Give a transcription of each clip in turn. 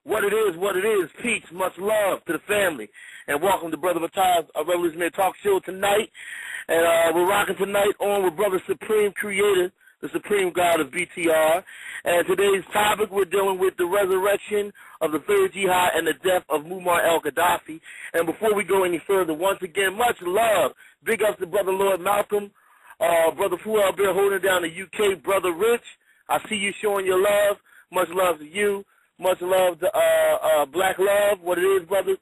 What it is, peace, much love to the family. And welcome to Brother Matthias, a Revolutionary Talk Show tonight. And we're rocking tonight on with Brother Supreme Creator, the Supreme God of BTR. And today's topic, we're dealing with the resurrection of the third Jihad and the death of Muammar al-Gaddafi. And before we go any further, once again, much love. Big ups to Brother Lord Malcolm, Brother Fuel Bear holding down the UK, Brother Rich. I see you showing your love. Much love to you. Much love to Black Love, what it is, brother. You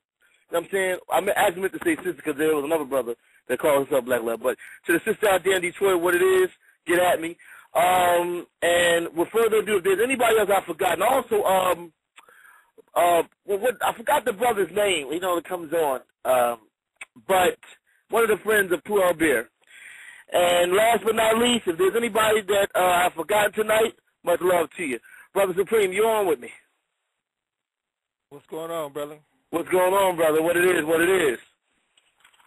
know what I'm saying? I meant to say sister because there was another brother that called himself Black Love. But to the sister out there in Detroit, what it is, get at me. And with further ado, if there's anybody else I've forgotten, also, I forgot the brother's name, you know, that comes on. But one of the friends of Puel Bear. And last but not least, if there's anybody that I've forgotten tonight, much love to you. Brother Supreme, you on with me? What's going on, brother? What's going on, brother? What it is?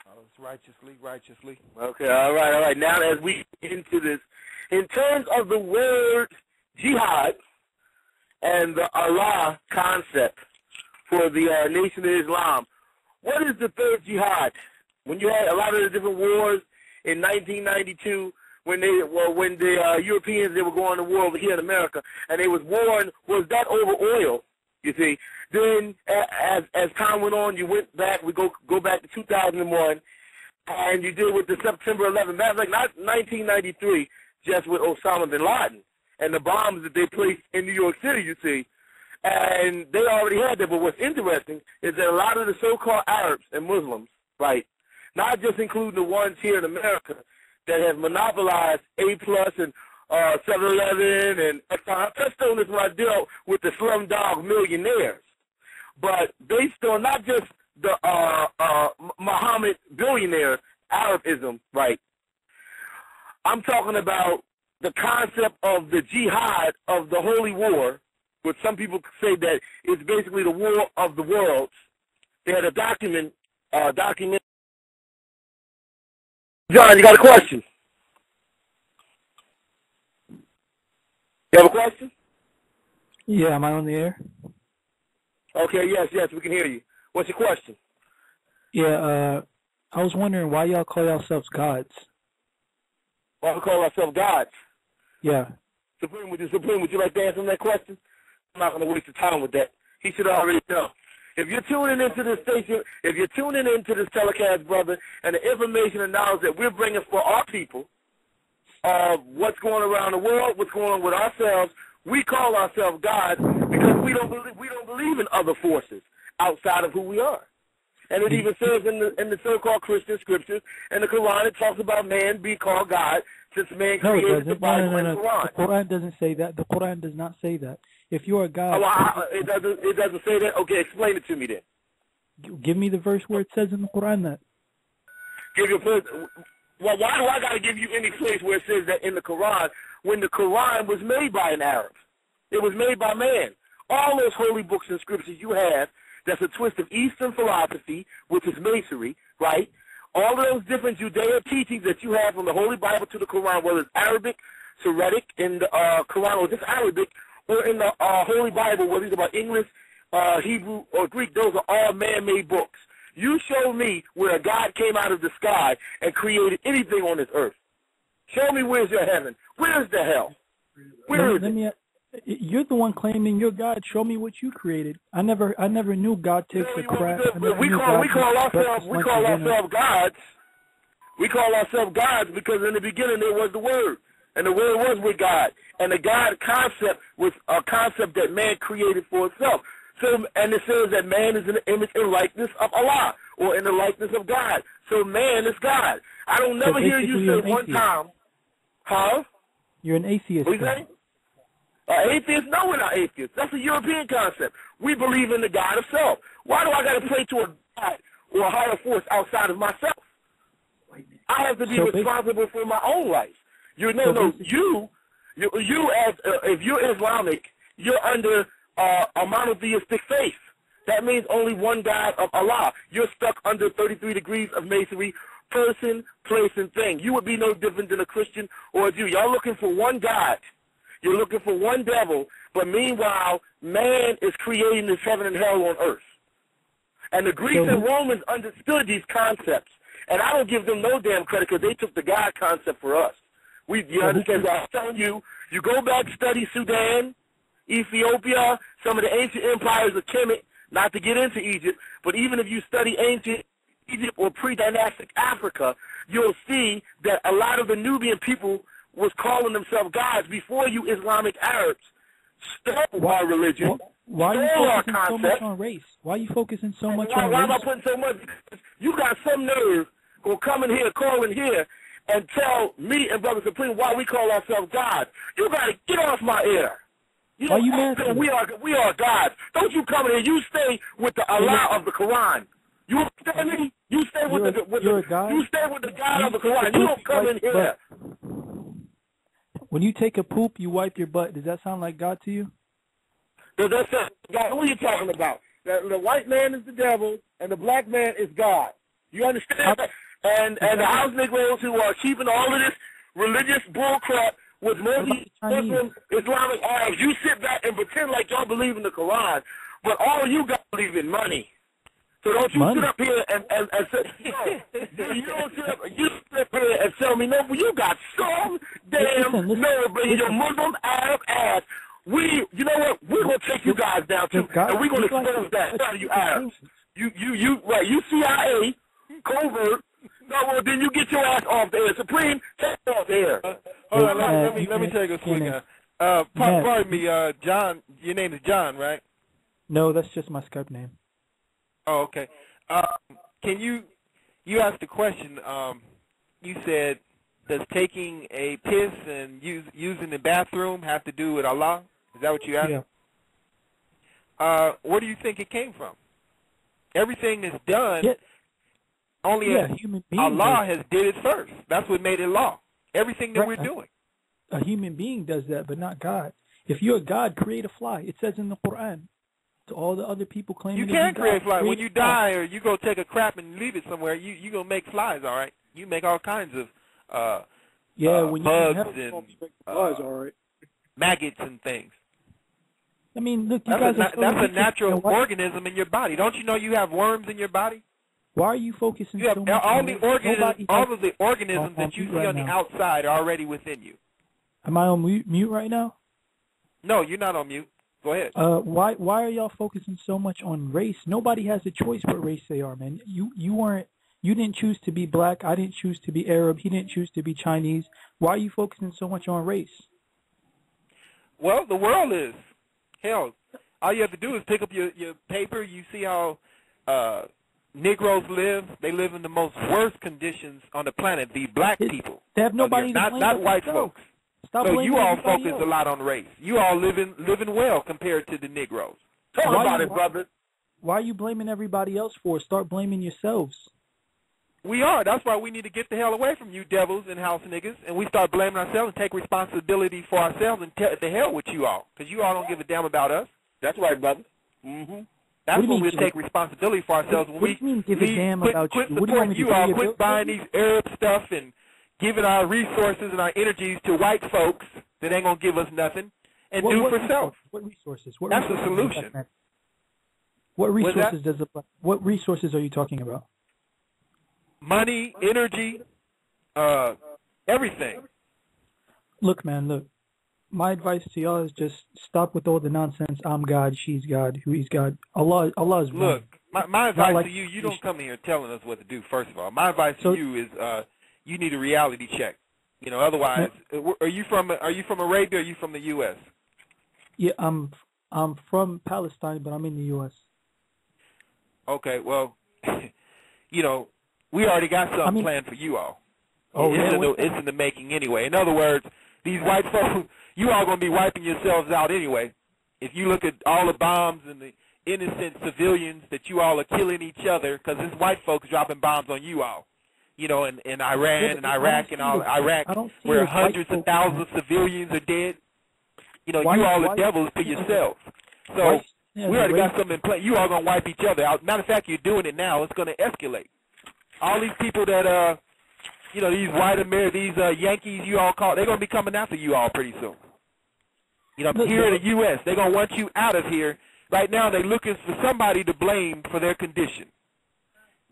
Oh, it's righteously. Okay, all right. Now as we get into this, in terms of the word jihad and the Allah concept for the Nation of Islam, what is the third jihad? When you had a lot of the different wars in 1992, when the Europeans, they were going to war over here in America, and they was warring, was that over oil, you see? Then as time went on, you went back, we go back to 2001, and you deal with the September 11th. That's like not 1993, just with Osama bin Laden and the bombs that they placed in New York City, you see. And they already had that, but what's interesting is that a lot of the so-called Arabs and Muslims, right, not just including the ones here in America that have monopolized A+ and 7-Eleven and Exxon. I touched on this when I dealt with the slumdog millionaires. But based on not just the Muhammad billionaire Arabism, right? I'm talking about the concept of the jihad of the holy war, which some people say that it's basically the war of the worlds. They had a document. John, you got a question? You have a question? Yeah, am I on the air? Okay, yes, we can hear you. What's your question? Yeah, I was wondering why y'all call yourselves gods. Why we call ourselves gods? Yeah. Supreme, would you like to answer that question? I'm not going to waste your time with that. He should already know. If you're tuning into this station, if you're tuning into this telecast, brother, and the information and knowledge that we're bringing for our people, what's going around the world, what's going on with ourselves, we call ourselves gods because we don't believe in other forces outside of who we are. And it even says in the so-called Christian scriptures, in the Quran, it talks about man being called God since man created the Bible and the Quran. The Quran doesn't say that. The Quran does not say that. If you are God... it doesn't say that? Okay, explain it to me then. Give me the verse where it says in the Quran that. Well, why do I got to give you any place where it says that in the Quran when the Quran was made by an Arab? It was made by man. All those holy books and scriptures you have, that's a twist of Eastern philosophy, which is Masonry, right? All of those different Judeo teachings that you have from the Holy Bible to the Quran, whether it's Arabic, Syriac, in the Quran, or just Arabic, or in the Holy Bible, whether it's about English, Hebrew, or Greek, those are all man-made books. You show me where a God came out of the sky and created anything on this earth. Show me where's your heaven. Where's the hell? Where is it? You're the one claiming you're God. Show me what you created. I never knew God takes a crap. We call ourselves gods. We call ourselves gods because in the beginning there was the Word, and the Word was with God, and the God concept was a concept that man created for itself. So, and it says that man is in the image and likeness of Allah, or in the likeness of God. So man is God. I don't never hear you say one time, huh? You're an atheist. What you saying? Atheist? No, we're not atheists. That's a European concept. We believe in the God of self. Why do I got to pray to a God or a higher force outside of myself? I have to be responsible for my own life. You know, you as if you're Islamic, you're under a monotheistic faith. That means only one God of Allah. You're stuck under 33 degrees of Masonry, person, place, and thing. You would be no different than a Christian or a Jew. Y'all looking for one God. You're looking for one devil But meanwhile, man is creating this heaven and hell on earth. And the Greeks and Romans understood these concepts. And I don't give them no damn credit because they took the God concept for us. You understand? I'm telling you, you go back, study Sudan, Ethiopia, some of the ancient empires of Kemet, not to get into Egypt, but even if you study ancient Egypt or pre-dynastic Africa, you'll see that a lot of the Nubian people was calling themselves gods before you Islamic Arabs stole our religion. Why are you focusing so much on race? Why are you focusing so much on race? Why am I putting so much? You got some nerve gonna come in here, call in here, and tell me and Brother Supreme why we call ourselves gods. You gotta get off my ear. You Why you mad? We are gods. Don't you come in here. You stay with the Allah of the Quran. You understand me? You stay with you stay with the God of the Quran. You don't come in here. When you take a poop, you wipe your butt. Does that sound like God to you? God, who are you talking about? The white man is the devil, and the black man is God. You understand that? And the house Negroes who are keeping all of this religious bullcrap with Muslim Islamic Arabs, you sit back and pretend like y'all believe in the Quran, but all you got to believe in money. So don't you sit up here and say, you don't sit up here and tell me, no, you got some damn nerve in your Muslim Arab ass. You know what? We're going to take you guys down, too, and we're going to expose that out of you Arabs. You CIA, covert. No, well, then you get your ass off the air. Supreme, take it off the air. Hold on, let me take a swing. Pardon me, John, your name is John, right? No, that's just my Skype name. Oh, okay. Can you asked the question, you said, does taking a piss and using the bathroom have to do with Allah? Is that what you asked? Yeah. Where do you think it came from? Everything is done. Yeah. Only Allah has did it first. That's what made it law. Everything that we're doing. A human being does that, but not God. If you're a God, create a fly. It says in the Quran. To all the other people claiming you can't create flies. When you die or you go take a crap and leave it somewhere, you gonna make flies, all right? You make all kinds of when bugs you and flies, all right. maggots and things. I mean, look, that's a natural organism in your body. Don't you know you have worms in your body? Why are you focusing so much all on the organisms, all of the organisms that you see on the outside are already within you. Am I on mute right now? No, you're not on mute. Go ahead. Why are y'all focusing so much on race? Nobody has a choice what race they are, man. You didn't choose to be black. I didn't choose to be Arab. He didn't choose to be Chinese. Why are you focusing so much on race? Well, the world is. Hell, all you have to do is pick up your paper. You see how Negroes live. They live in the most worst conditions on the planet. The black people. They have nobody to blame not white folks. So you all focus else. a lot on race. You all living well compared to the Negroes. Talk about it, brother. Why are you blaming everybody else for it? Start blaming yourselves. We are. That's why we need to get the hell away from you devils and house niggas, and we start blaming ourselves and take responsibility for ourselves and the hell with you all, because you all don't give a damn about us. That's right, brother. Mm-hmm. That's when we take responsibility for ourselves. When quit supporting you all, quit buying these Arab stuff and giving our resources and our energies to white folks that ain't going to give us nothing, and do for self. What resources? That's the solution. What resources what resources are you talking about? Money, energy, everything. Look, man, look. My advice to y'all is just stop with all the nonsense. I'm God, she's God, he's God. Allah is one. Look, my advice to you, you don't come here telling us what to do, first of all. My advice to you is you need a reality check. You know, otherwise, are you from Arabia or are you from the U.S.? Yeah, I'm from Palestine, but I'm in the U.S. Okay, well, you know, we already got something planned for you all. Oh, it's in the making anyway. In other words, these white folks, you all going to be wiping yourselves out anyway. If you look at all the bombs and the innocent civilians that you all are killing each other, because it's white folks dropping bombs on you all. You know, in Iran and Iraq and all Iraq, where hundreds of thousands of civilians are dead. You know, you all are devils to yourselves. So we already got something in place. You all going to wipe each other out. Matter of fact, you're doing it now. It's going to escalate. All these people that, you know, these white Americans, these Yankees you all call, they're going to be coming after you all pretty soon. You know, here in the U.S., they're going to want you out of here. Right now, they're looking for somebody to blame for their condition.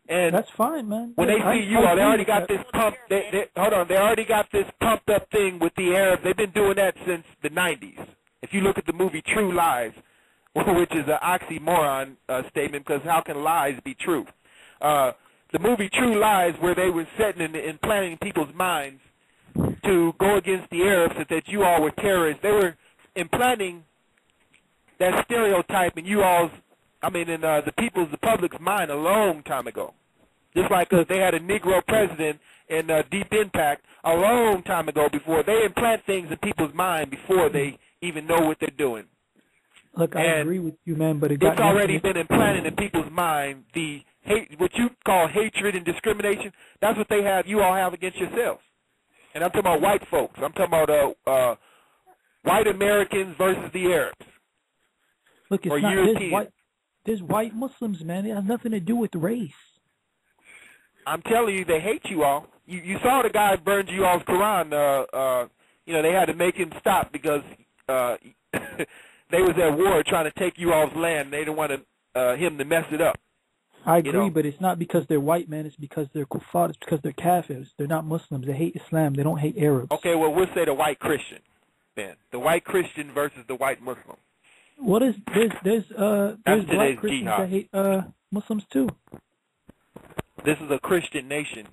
And that's fine, man. When they see you, they already got this pumped. Hold on, they already got this pumped up thing with the Arabs. They've been doing that since the 90s. If you look at the movie True Lies, which is an oxymoron statement, because how can lies be true? The movie True Lies, where they were setting and planning in people's minds to go against the Arabs, that you all were terrorists. They were implanting that stereotype in you all's, in the public's mind a long time ago. Just like they had a Negro president in Deep Impact a long time ago before. They implant things in people's mind before they even know what they're doing. Look, I agree with you, man, but it's already been implanted in people's mind, the hate, what you call hatred and discrimination. That's what you all have against yourselves. And I'm talking about white folks. I'm talking about white Americans versus the Arabs. Look, it's not there's white Muslims, man. It has nothing to do with race. I'm telling you, they hate you all. You saw the guy burned you all's Quran. They had to make him stop because they was at war trying to take you all's land. They didn't want him to mess it up. I agree, but it's not because they're white, man. It's because they're kuffar. It's because they're kafirs. They're not Muslims. They hate Islam. They don't hate Arabs. Okay, well, we'll say the white Christian, then. The white Christian versus the white Muslim. What is there's black Christians Jihad. that hate Muslims too. This is a Christian nation,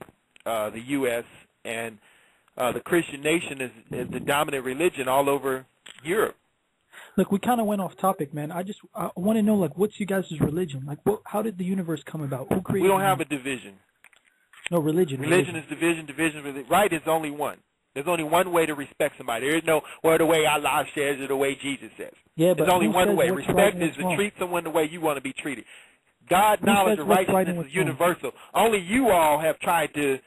the U.S., and the Christian nation is the dominant religion all over Europe. Look, we kind of went off topic, man. I want to know, like, what's you guys' religion? Like, how did the universe come about? Who created? We don't have a division. No, religion. Religion is division. Right is only one. There's only one way to respect somebody. There is no, the way Allah says or the way Jesus says. Yeah, but there's only one way. Respect is to treat someone the way you want to be treated. God, knowledge, and righteousness is universal. Only you all have tried to,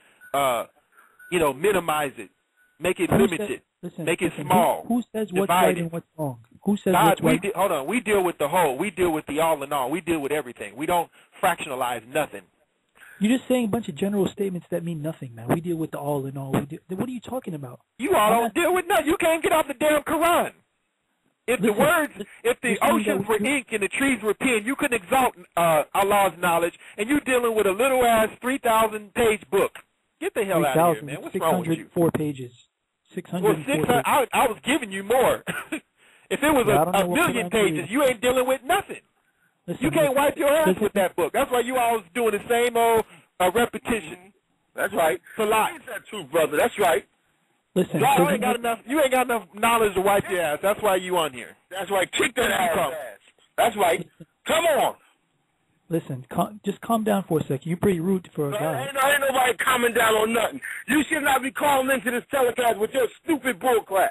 minimize it, make it limited, make it small. Who says what's right and what's wrong? Who says what's right? Hold on. We deal with the whole. We deal with the all in all. We deal with everything. We don't fractionalize nothing. You're just saying a bunch of general statements that mean nothing, man. We deal with the all in all. What are you talking about? You all don't deal with nothing. You can't get off the damn Quran. If the oceans were ink and the trees were pen, you couldn't exalt Allah's knowledge, and you dealing with a little ass 3,000-page book. Get the hell out of here, man. What's wrong with you? 604 pages. 604 pages. I was giving you more. If it was a million pages, you ain't dealing with nothing. Listen, you can't wipe your hands with that book. That's why you always doing the same old repetition. That's right. It's a lot. Ain't that true, brother? That's right. Listen, you ain't got enough knowledge to wipe your ass. That's why you on here. That's right. Kick that ass. That's right. Come on. Listen, just calm down for a second. You're pretty rude for a guy. Ain't nobody calming down on nothing. You should not be calling into this telecast with your stupid bullcrap.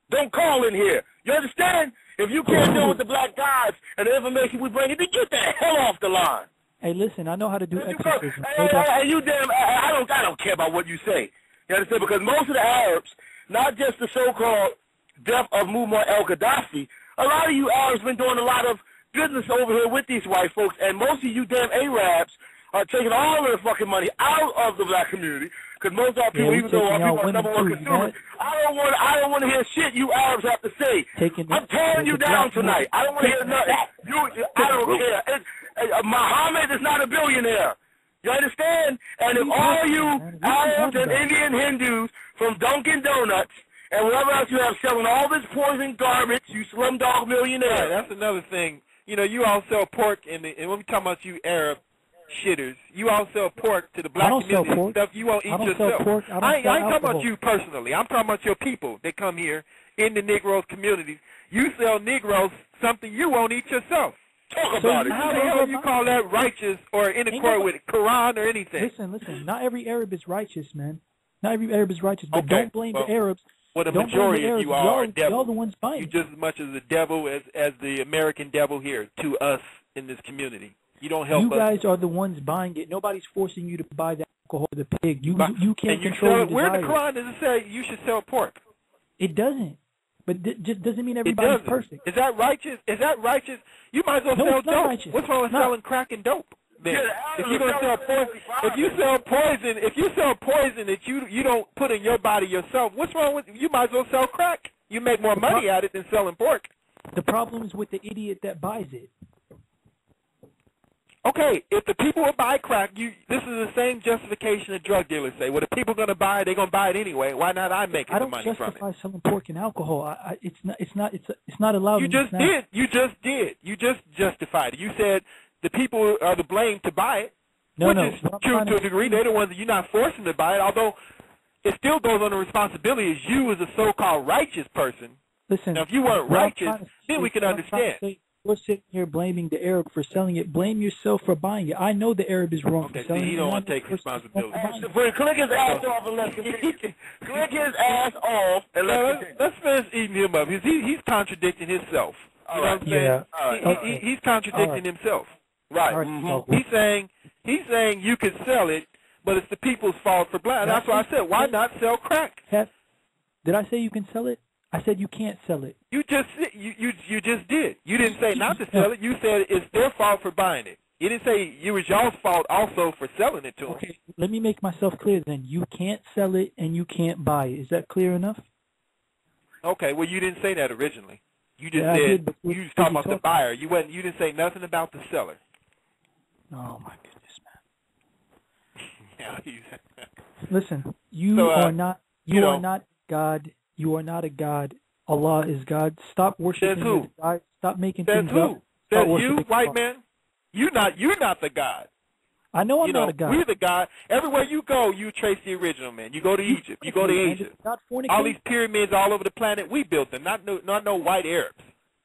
Don't call in here. You understand? If you can't deal with the black guys and the information we bring, then get the hell off the line. Hey, listen, I know how to do exorcism. Hey, you damn! I don't care about what you say. You understand? Because most of the Arabs, not just the so-called death of Muammar al-Gaddafi, a lot of you Arabs been doing a lot of business over here with these white folks, and most of you damn Arabs are taking all of the fucking money out of the black community. Because most of our people, even though our people are number one consumers, I don't want to hear shit you Arabs have to say. I'm tearing you down tonight. I don't want to hear nothing. I don't care. Muhammad is not a billionaire. You understand? And if all you Arabs and Indian Hindus from Dunkin' Donuts and whatever else you have selling all this poison garbage, you slumdog millionaire. That's another thing. You all sell pork, and when we talk about you Arab shitters, you all sell pork to the black community and stuff you won't eat yourself. I ain't talking about you personally. I'm talking about your people that come here in the Negroes communities. You sell Negroes something you won't eat yourself. Talk about it. How the hell do you call that righteous or in accord with Quran or anything? Listen. Not every Arab is righteous, man. Not every Arab is righteous, but don't blame the Arabs. Well, the majority of you all are devils. Y'all the ones buying. You're just as much as the devil as the American devil here to us in this community. You don't help us. You guys are the ones buying it. Nobody's forcing you to buy the alcohol, the pig. You can't control it. Where in the Quran does it say you should sell pork? It doesn't. But just doesn't mean everybody's perfect. Is that righteous? You might as well sell dope. Righteous. What's wrong with selling crack and dope? Then? If you're gonna sell poison, if you sell poison that you don't put in your body yourself, what's wrong with you? Might as well sell crack. You make more money at it than selling pork. The problem is with the idiot that buys it. Okay, if the people will buy crack, this is the same justification that drug dealers say. Well, if people are going to buy it, they're going to buy it anyway. Why not I make the money from it? I don't justify selling pork and alcohol. It's not allowed. You just did. You just justified it. You said the people are to blame to buy it. No, which is true to a degree. They're the ones that you're not forcing to buy it, although it still goes on the responsibility as you as a so-called righteous person. Listen, now, if you weren't righteous, then we can understand. You're sitting here blaming the Arab for selling it. Blame yourself for buying it. I know the Arab is wrong for selling it. Okay, he don't want to take responsibility. Click his ass off and let's continue. Click his ass off and let's finish eating him up. He's contradicting himself. You know what I'm saying? He's contradicting himself. Right. Mm-hmm. He's saying you can sell it, but it's the people's fault for black. That's why I said, why not sell crack? Did I say you can sell it? I said you can't sell it. You just did. You didn't say not to sell it. You said it's their fault for buying it. You didn't say it was y'all's fault also for selling it to them. Okay, let me make myself clear then. You can't sell it and you can't buy it. Is that clear enough? Okay, well you didn't say that originally. You just said you was talking about the buyer. You didn't say nothing about the seller. Oh my goodness, man. Listen, you are not God. You are not a God. Allah is God. Stop worshiping the God. Stop making things up. Says you, white man. You're not the God. I know I'm not a God. We're the God. Everywhere you go, you trace the original, man. You go to Egypt. You go to Asia. All these pyramids all over the planet, we built them. Not no white Arabs.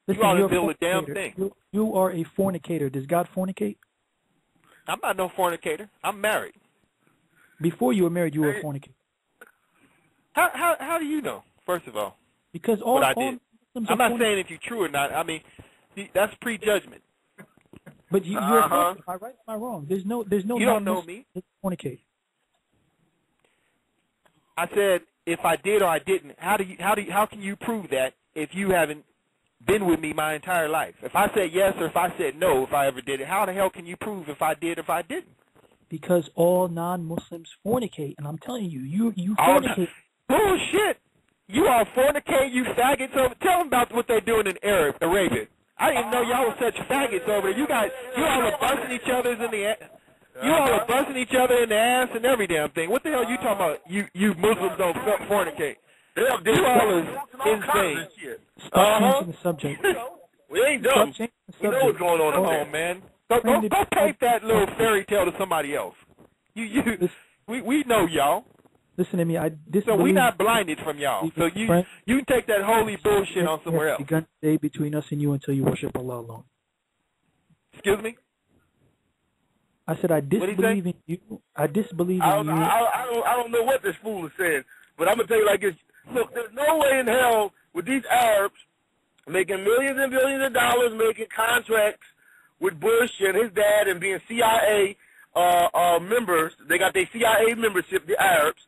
Listen, you ought to build a damn thing. You are a fornicator. Does God fornicate? I'm not no fornicator. I'm married. Before you were married, you were a fornicator. How do you know? First of all, because what I did. I'm not saying if you're true or not. I mean, that's prejudgment. But you're a am I right? Am I wrong? There's no. You don't know me. Fornicate. I said if I did or I didn't. How can you prove that if you haven't been with me my entire life? If I said yes or if I said no, if I ever did it, how the hell can you prove if I did or if I didn't? Because all non-Muslims fornicate, and I'm telling you, you fornicate. Bullshit. You all fornicate, you faggots over. Tell them about what they're doing in Arabia. I didn't know y'all were such faggots over there. You all are busting each other in the ass. You all are busting each other in the ass and every damn thing. What the hell are you talking about? You Muslims don't fornicate. You all is insane. Stop changing the subject. We ain't dumb. We know what's going on up there. Oh man, go paint that little fairy tale to somebody else. We know y'all. Listen to me. So we're not blinded from y'all. So you can take that holy bullshit on somewhere else. Begun to stay between us and you until you worship Allah alone. Excuse me? I said I disbelieve in you. I disbelieve in you. I don't know what this fool is saying, but I'm gonna tell you like this. Look, there's no way in hell with these Arabs making millions and billions of dollars, making contracts with Bush and his dad, and being CIA members. They got their CIA membership, the Arabs.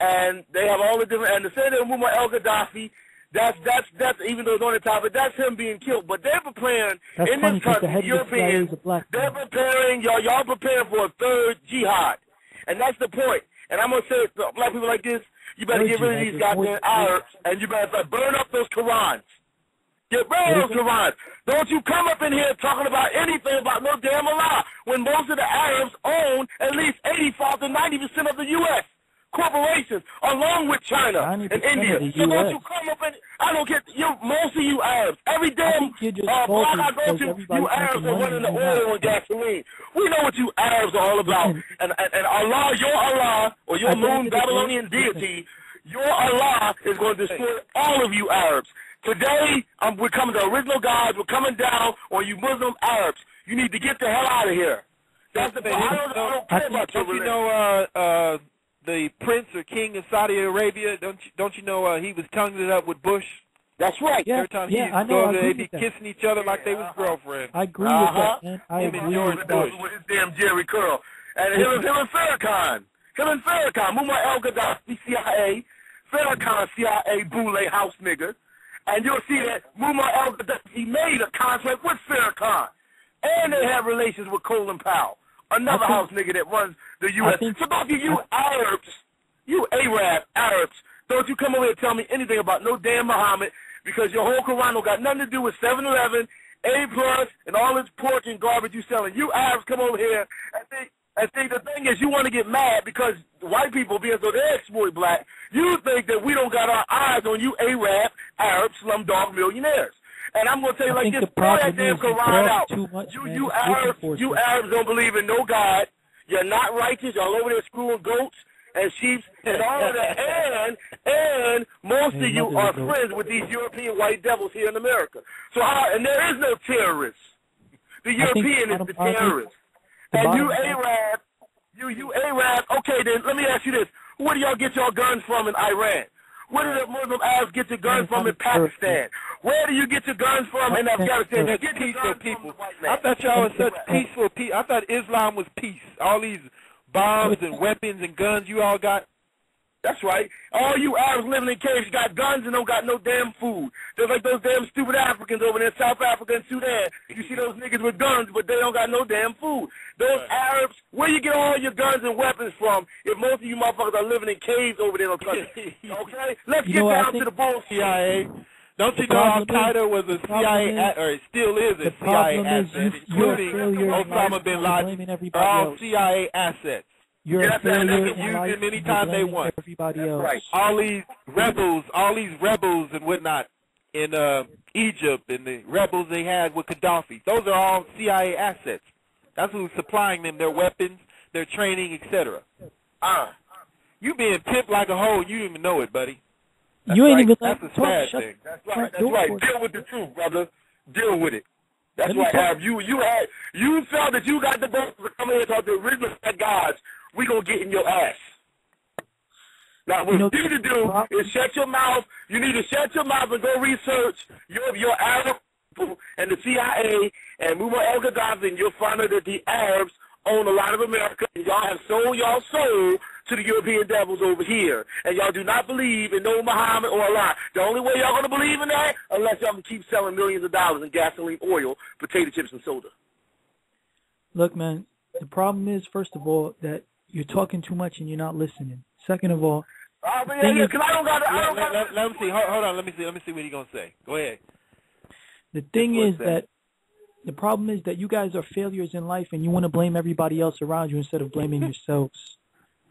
And they have all the different, and the Senator Muammar al-Gaddafi, that's even though it's on the topic, that's him being killed. But they're preparing in this country, Europeans, they're preparing, y'all preparing for a third jihad. And that's the point. And I'm going to say it to black people like this, you better get rid of these goddamn Arabs, and you better burn up those Qurans. Get rid of those Qurans. Don't you come up in here talking about anything about no damn Allah, when most of the Arabs own at least 85 to 90% of the U.S. corporations, along with China and India. So don't you come up and I don't get most of you Arabs. Every damn blog I go to, you Arabs are running the oil and gasoline. We know what you Arabs are all about. And Allah, your Allah, or your moon Babylonian deity, your Allah is going to destroy all of you Arabs. Today, we're coming to original gods. We're coming down on you Muslim Arabs. You need to get the hell out of here. That's the point. I don't care about your religion. You know, the prince or king of Saudi Arabia, don't you know he was tonguing it up with Bush? That's right. Yeah, every time he used to go there, they'd be kissing each other like they was girlfriends. I agree with that, man. I agree with Bush. With his damn Jerry curl. And him and Farrakhan. Muammar al-Gaddafi, CIA. Farrakhan, CIA, boule house nigga. And you'll see that Muammar al-Gaddafi made a contract with Farrakhan. And they have relations with Colin Powell, another house nigga that runs the U.S. So both of you Arabs, you Arabs, Don't you come over here and tell me anything about no damn Muhammad, because your whole Quran don't got nothing to do with 7-Eleven, A+, and all this pork and garbage you selling. You Arabs come over here and think the thing is you want to get mad because white people, being so they exploit black, you think that we don't got our eyes on you Arab, slumdog millionaires. And I'm going to tell you like this, throw that damn Quran out. You Arabs don't believe in no God. You're not righteous. Y'all over there screwing goats and sheep and all of that. And most of you are friends with these European white devils here in America. So, and there is no terrorists. The European is the terrorist. And you Arab, you Arab, okay then, let me ask you this. Where do y'all get your guns from in Iran? Where do the Muslim Arabs get your guns from in Pakistan? Where do you get your guns from in Afghanistan? You get peaceful people. I thought y'all were such peaceful people. I thought Islam was peace. All these bombs and weapons and guns you all got. That's right. All you Arabs living in caves got guns and don't got no damn food. Just like those damn stupid Africans over there in South Africa and Sudan. You see those niggas with guns, but they don't got no damn food. Those Arabs, where you get all your guns and weapons from if most of you motherfuckers are living in caves over there in the country? Okay? Let's get down to the bullshit. CIA. Don't you know Al-Qaeda was a CIA, or it still is a CIA asset, including Osama bin Laden, all CIA assets. You're a failure they can use them anytime they want. Everybody else. Right. All these rebels and whatnot in Egypt and the rebels they had with Gaddafi, those are all CIA assets. That's who's supplying them their weapons, their training, etc. You being pimped like a hoe, you don't even know it, buddy. That's you ain't right. even That's a sad thing. That's right. That's right. Deal with the truth, brother. Deal with it. That's right, Arab. You felt that you got the boat to come here and talk to the original gods. We gonna get in your ass. Now, what you need to do is shut your mouth. You need to shut your mouth and go research your Arab people and the CIA and Muammar al-Gaddafi, and you'll find out that the Arabs own a lot of America, and y'all have sold y'all soul to the European devils over here. And y'all do not believe in no Muhammad or Allah. The only way y'all going to believe in that, unless y'all can keep selling millions of dollars in gasoline, oil, potato chips, and soda. Look, man, the problem is, first of all, that you're talking too much and you're not listening. Second of all, because I don't got let me see. Hold on. Let me see what he's going to say. Go ahead. The thing is that the problem is that you guys are failures in life and you want to blame everybody else around you instead of blaming yourselves.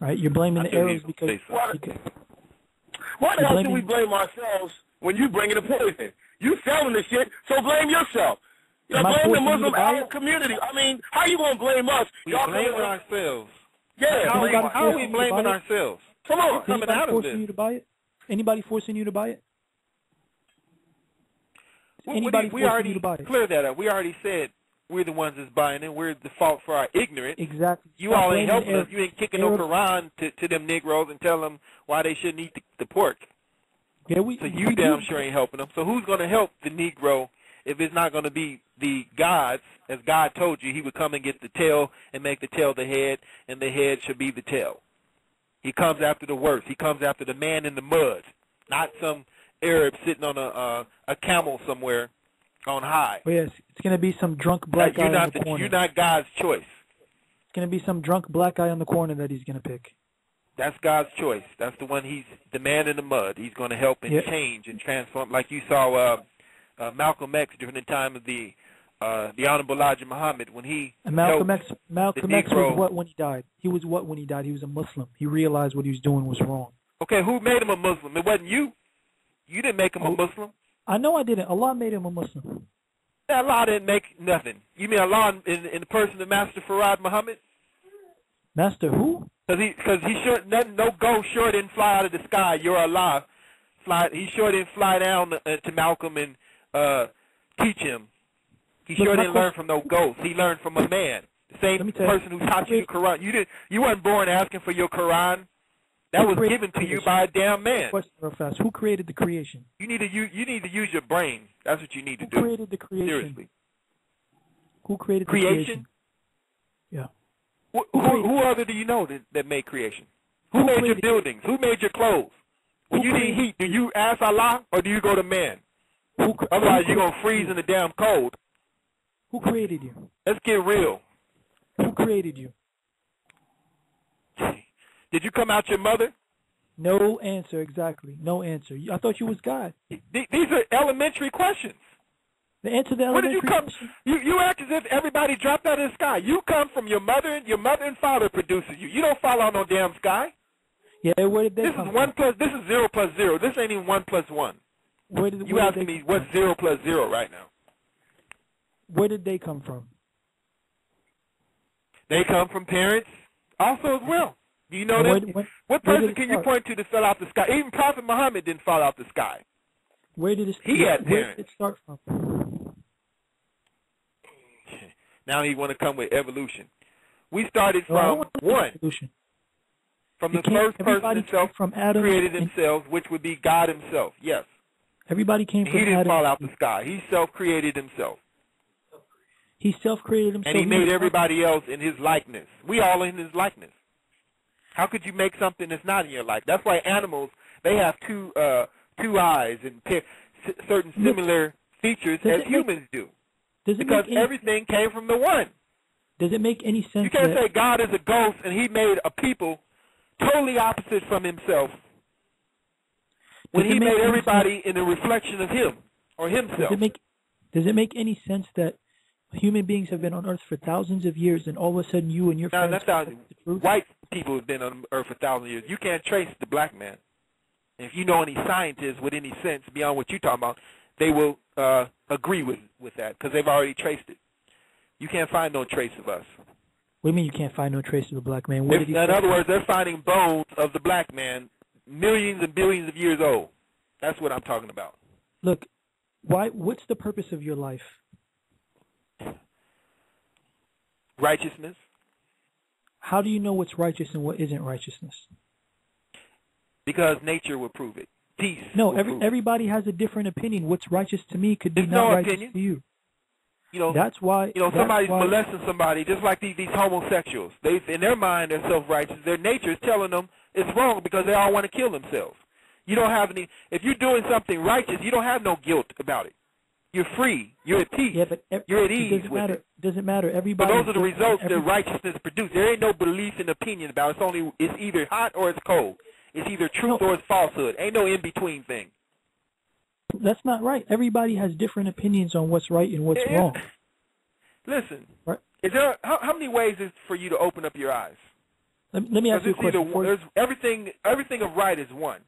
Right? You're blaming the Arabs because... Why the hell should we blame ourselves when you bringing the poison? You selling the shit, so blame yourself. Blame the Muslim Arab community. I mean, how you going to blame us? Y'all blaming ourselves. Yeah. How are we blaming ourselves? Come on. Coming out of this. You to buy it? Anybody forcing you to buy it? We already cleared that up. We already said we're the ones that's buying it. We're the fault for our ignorance. Exactly. You all ain't helping us. You ain't kicking no Quran to them Negroes and telling them why they shouldn't eat the pork. Yeah, so you damn sure ain't helping them. So who's going to help the Negro if it's not going to be the gods? As God told you, he would come and get the tail and make the tail the head, and the head should be the tail. He comes after the worst. He comes after the man in the mud, not some Arab sitting on a camel somewhere on high. Oh, yes, it's going to be some drunk black guy on the corner. You're not God's choice. It's going to be some drunk black guy on the corner that he's going to pick. That's God's choice. That's the one. He's the man in the mud. He's going to help and change and transform. Like you saw Malcolm X during the time of the Honorable Elijah Muhammad when he Malcolm X was what when he died? He was what when he died? He was a Muslim. He realized what he was doing was wrong. Okay, who made him a Muslim? It wasn't you. You didn't make him a Muslim. I know I didn't. Allah made him a Muslim. Allah didn't make nothing. You mean Allah in the person of Master Farad Muhammad? Master who? Because he sure no ghost sure didn't fly out of the sky. You're Allah. He sure didn't fly down to Malcolm and teach him. He sure didn't learn from no ghost. He learned from a man. The same person who taught you the Quran. You weren't born asking for your Quran. That was given to you by a damn man. Question real fast. Who created the creation? You need to use your brain. That's what you need to do. Who created the creation? Seriously. Who created the creation? Yeah. Who other do you know that made creation? Who made your buildings? Who made your clothes? When you need heat, do you ask Allah or do you go to man? Otherwise, you're going to freeze in the damn cold. Who created you? Let's get real. Who created you? Did you come out your mother? No answer, exactly. No answer. I thought you was God. These are elementary questions. The answer to the Where did elementary you come? question. You act as if everybody dropped out of the sky. You come from your mother and father produces you. You don't fall out no damn sky. Yeah, where did they This come is from? this is 0 plus 0. This ain't even 1 plus 1. You asking me what's 0 plus 0 right now? Where did they come from? They come from parents also as well. Do you know that? What person can you point to fell out the sky? Even Prophet Muhammad didn't fall out the sky. Where did it start? He had parents. Where did it start from? Now he want to come with evolution. We started from one. Evolution. From the first person himself from Adam created himself, which would be God himself. Yes. Everybody came from Adam. He didn't fall out the sky. He self-created himself. He self-created himself. And he made everybody else in his likeness. We all in his likeness. How could you make something that's not in your likeness? That's why animals, they have two eyes and certain similar features as humans do. Because everything came from the one. Does it make any sense? You can't say God is a ghost and he made a people totally opposite from himself when he made everybody in a reflection of him or himself. Does it make any sense that human beings have been on Earth for thousands of years, and all of a sudden you and your friends... White people have been on Earth for thousands of years. You can't trace the black man. And if you know any scientists with any sense beyond what you're talking about, they will agree with that because they've already traced it. You can't find no trace of us. What do you mean you can't find no trace of the black man? In other words, they're finding bones of the black man millions and billions of years old. That's what I'm talking about. Look, what's the purpose of your life? Righteousness. How do you know what's righteous and what isn't righteousness? Because nature will prove it. Peace. No, everybody has a different opinion. What's righteous to me could be not righteous to you. You know, that's why. You know, somebody's molesting somebody, just like these homosexuals. They, in their mind, they're self-righteous. Their nature is telling them it's wrong because they all want to kill themselves. You don't have any. If you're doing something righteous, you don't have no guilt about it. You're free. You're at peace. Yeah, but you're at ease with it. Doesn't matter. Everybody. But those are the results that righteousness produces. There ain't no belief and opinion about it. It's either hot or it's cold. It's either truth or it's falsehood. Ain't no in between thing. That's not right. Everybody has different opinions on what's right and what's wrong. Listen, right. Is there how many ways is for you to open up your eyes? Let me ask you a question. There's everything of right is one.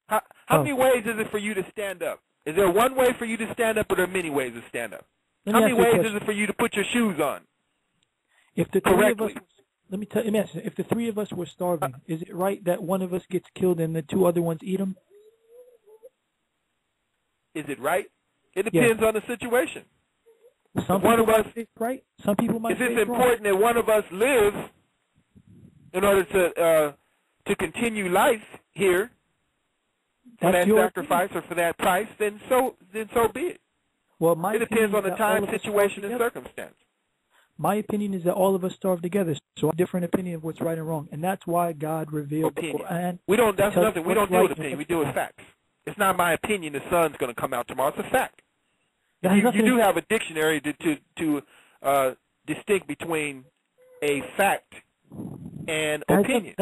How many ways is it for you to stand up? Is there one way for you to stand up, or there are many ways to stand up? How many ways is it for you to put your shoes on? If the three of us, let me ask you, if the three of us were starving, is it right that one of us gets killed and the two other ones eat them? Is it right? It depends on the situation. Some people might say right. Some people might say wrong. If it's important that one of us live in order to continue life here for that sacrifice or for that price, then so be it. Well, it depends on the time, situation, and circumstance. My opinion is that all of us starve together. So I have a different opinion of what's right and wrong, and that's why God revealed the Quran. We don't. That's nothing. We don't deal with opinion. We deal with facts. It's not my opinion the sun's going to come out tomorrow. It's a fact. You do have a dictionary to distinct between a fact and opinion.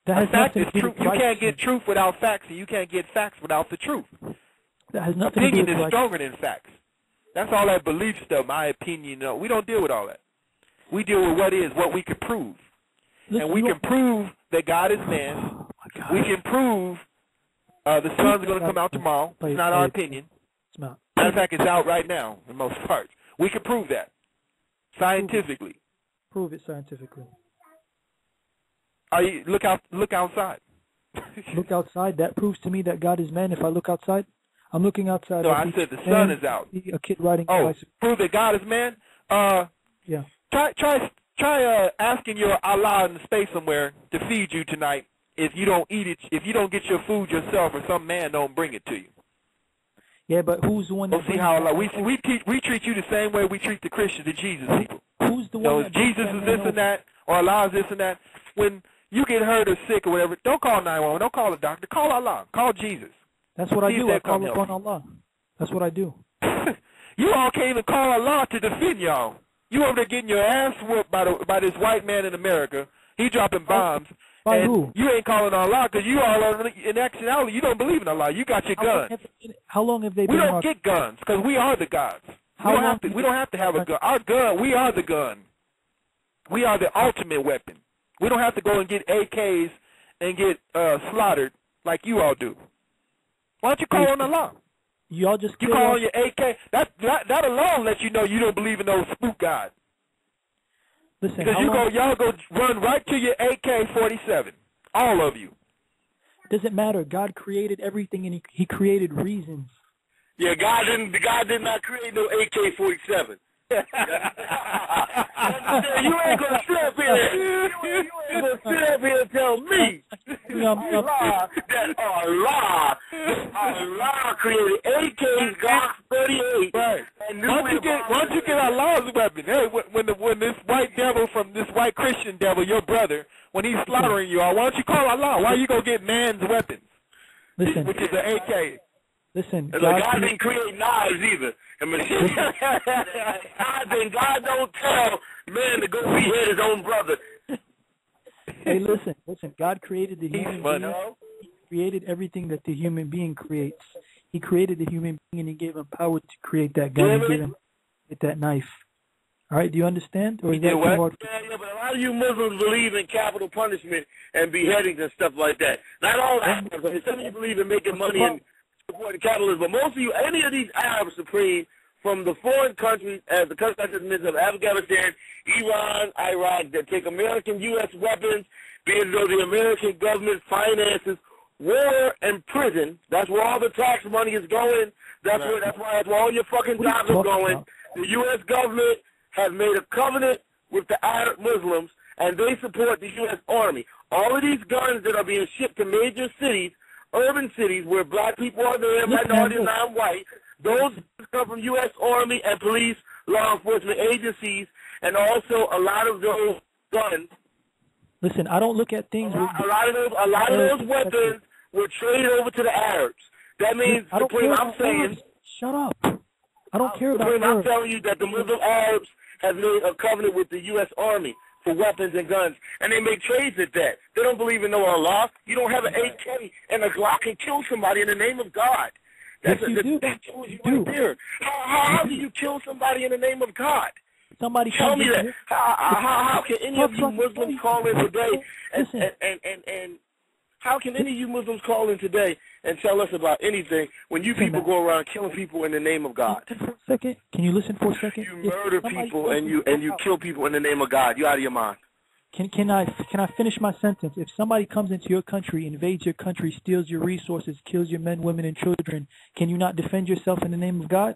A fact is truth. You can't get truth without facts, and you can't get facts without the truth. Opinion is stronger than facts. That's all that belief stuff, my opinion. No, we don't deal with all that. We deal with what we can prove. And we can prove that God is man. We can prove the sun's going to come out tomorrow. It's not our opinion. Matter of fact, it's out right now in most parts. We can prove that scientifically. Prove it scientifically. Look outside. Look outside. That proves to me that God is man. If I look outside, I'm looking outside. No, I said the sun is out. A kid riding a bicycle. Prove that God is man. Yeah. Try asking your Allah in space somewhere to feed you tonight. If you don't eat it, if you don't get your food yourself, or some man don't bring it to you. Yeah, but who's the one that see how Allah, we treat you the same way we treat the Christians, the Jesus people. Who's the one? Jesus is this and that, or Allah is this and that. When you get hurt or sick or whatever, don't call 911. Don't call a doctor. Call Allah. Call Jesus. That's what I do. I call upon Allah. That's what I do. You all can't even call Allah to defend y'all. You over there getting your ass whooped by this white man in America. He dropping bombs, By and who? you ain't calling on Allah because you all are, in actuality, you don't believe in Allah. You got your guns. How long have they We been don't get guns because we are the gods. We don't have to have a gun. Our gun, we are the gun. We are the ultimate weapon. We don't have to go and get AKs and get slaughtered like you all do. Why don't you call on Allah? Y'all just You call on your AK. That alone lets you know you don't believe in those spook gods. Listen, Because y'all go run right to your AK-47, all of you. Doesn't matter. God created everything, and He created reasons. Yeah, God did not create no AK-47. You ain't gonna sit up here. You ain't gonna sit up here and tell me that Allah created AKs, Glock 38. Right. And Once you get Allah's weapon, hey, when this white devil from this white Christian devil, your brother, when he's slaughtering you, why don't you call Allah? Why you go get man's weapons? Listen, which is the AK. Listen, God didn't create knives either. And God don't tell man to go behead his own brother. Hey, listen. God created the human being. He created everything that the human being creates. He created the human being, and He gave him power to create that gun. He gave him that knife. All right, do you understand? Or is that too hard? Yeah, but a lot of you Muslims believe in capital punishment and beheadings and stuff like that. Not all Arabs. Some of you believe in making money and supporting capitalism, but most of you, any of these Arab Supreme from the foreign countries, as the countries I just mentioned, Afghanistan, Iran, Iraq, that take American U.S. weapons, being though the American government finances war and prison. That's where all the tax money is going. That's where all your fucking jobs are going. The U.S. government has made a covenant with the Arab Muslims, and they support the U.S. Army. All of these guns that are being shipped to major cities, urban cities where black people are there, minorities, non-white, those come from U.S. Army and police, law enforcement agencies, and also a lot of those guns. Listen, I don't look at things. A lot of those weapons were traded over to the Arabs. That means I'm saying. Shut up. I don't care about Arabs. I'm telling you that the Muslim Arabs have made a covenant with the U.S. Army for weapons and guns, and they make trades at that. They don't believe in no Allah. You don't have an AK and a Glock and kill somebody in the name of God. That's you do. Right there. How do you kill somebody in the name of God? Somebody tell me that. How can any of you Muslims call in today and how can any of you Muslims call in today and tell us about anything when you people go around killing people in the name of God? For a second, can you listen for a second? You murder people and you kill people in the name of God. You out of your mind. Can I finish my sentence? If somebody comes into your country, invades your country, steals your resources, kills your men, women, and children, can you not defend yourself in the name of God?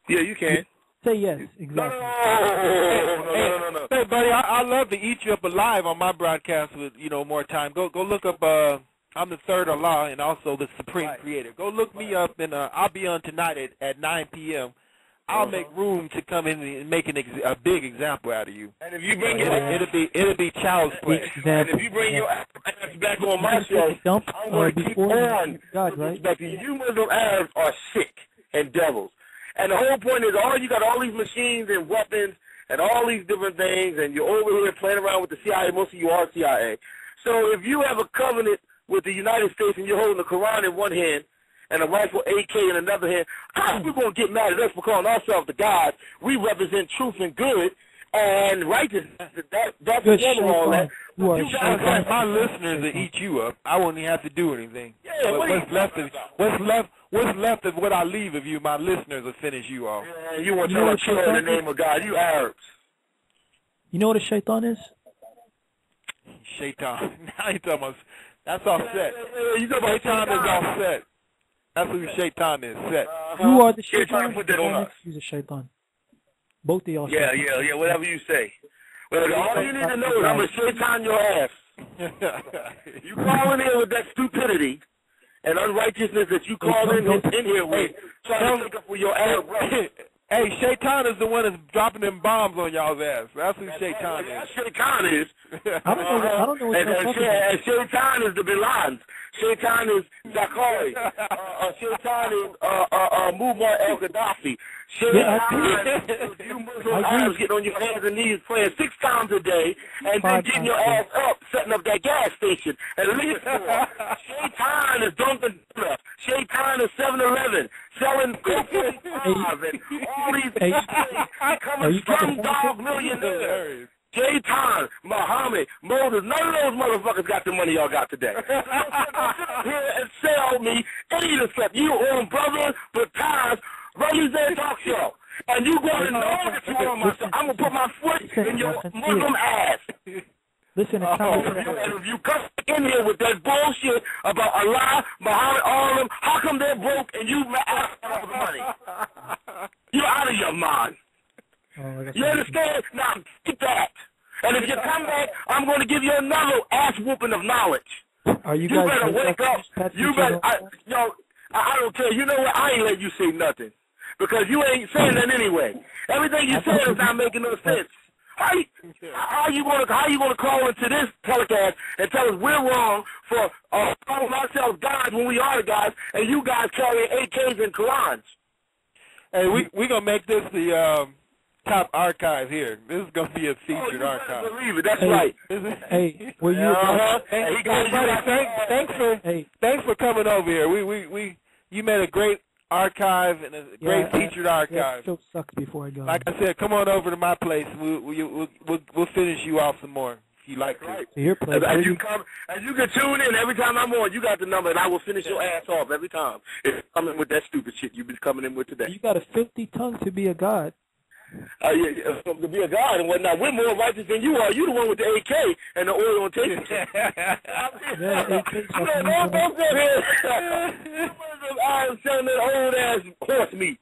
Yeah, you can. Say yes, exactly. No. Hey, buddy, I love to eat you up alive on my broadcast with more time. Go look up. I'm the third Allah and also the Supreme Creator. Go look me up, and I'll be on tonight at 9 p.m. I'll make room to come in and make a big example out of you. And if you bring it'll be child's play. And if you bring your ass back on my show, I'm going to keep on. God, right? You Muslim Arabs are sick and devils. And the whole point is, you got all these machines and weapons and all these different things, and you're over here playing around with the CIA. Most of you are CIA. So if you have a covenant with the United States and you're holding the Quran in one hand and a rifle AK in another hand, how are we going to get mad at us for calling ourselves the gods? We represent truth and good and righteousness. That's the end of all that. My listeners will eat you up. I won't even have to do anything. Yeah, what's left of what I leave of you, my listeners will finish you off. Yeah, you want to kill in the name of God. You Arabs. You know what a shaitan is? Shaitan. Now you talking about, that's offset. Shaitan is offset. That's who shaitan is, set. You are the shaitan. You're trying to put that on us. He's a shaitan. Both of y'all. Yeah, whatever you say. Well, all you need to know is I'm going to shaitan your ass. You call in here with that stupidity and unrighteousness that you call in here with, trying to make up for your Arab brother. Hey, Shaitan is the one that's dropping them bombs on y'all's ass. That's who Shaitan is. That's Shaitan is. I don't know what you're talking about. And Shaitan is the Bin Laden. Shaitan is Zakari. Shaitan is Muammar al-Gaddafi. Shaitan is you Muslim Arabs getting on your hands and knees praying 6 times a day and then getting your ass up, setting up that gas station at least 4. Shaitan is Dunkin' Donuts. Shaitan is 7-Eleven, selling cocaine and all these becoming slumdog millionaires. Shaitan, Muhammad, Moses, none of those motherfuckers got the money y'all got today. Here and sell me any of the stuff. You own Brother Batas, Brothers Day Talk Show. And you gonna know that you own my stuff. I'm gonna put my foot in your Muslim ass. Listen, it's time to if you come in here with that bullshit about Allah, Muhammad, all of them, how come they're broke and you ask for the money? You're out of your mind. You understand? Now, get that. And if you come back, I'm going to give you another ass whooping of knowledge. Are you guys better wake up. You better, I don't care. You know what? I ain't let you say nothing. Because you ain't saying that anyway. Everything you said is not making no sense. How you gonna call into this telecast and tell us we're wrong for calling ourselves gods when we are the gods, and you guys carrying AKs and Qurans? Hey, we gonna make this the top archive here. This is gonna be a featured archive. Believe it. That's right. Hey, were you? Thanks for coming over here. You made a great archive and a great featured archive. Still sucks before I go. Like I said, come on over to my place. We'll finish you off some more if you like to. Right. Your place. As you can tune in every time I'm on, you got the number, and I will finish your ass off every time. If you come in with that stupid shit you've been coming in with today. You got a filthy tongue to be a god. To be a god and whatnot. We're more righteous than you are. You the one with the AK and the oil on tape. Don't sit here. I'm selling that old ass horse meat.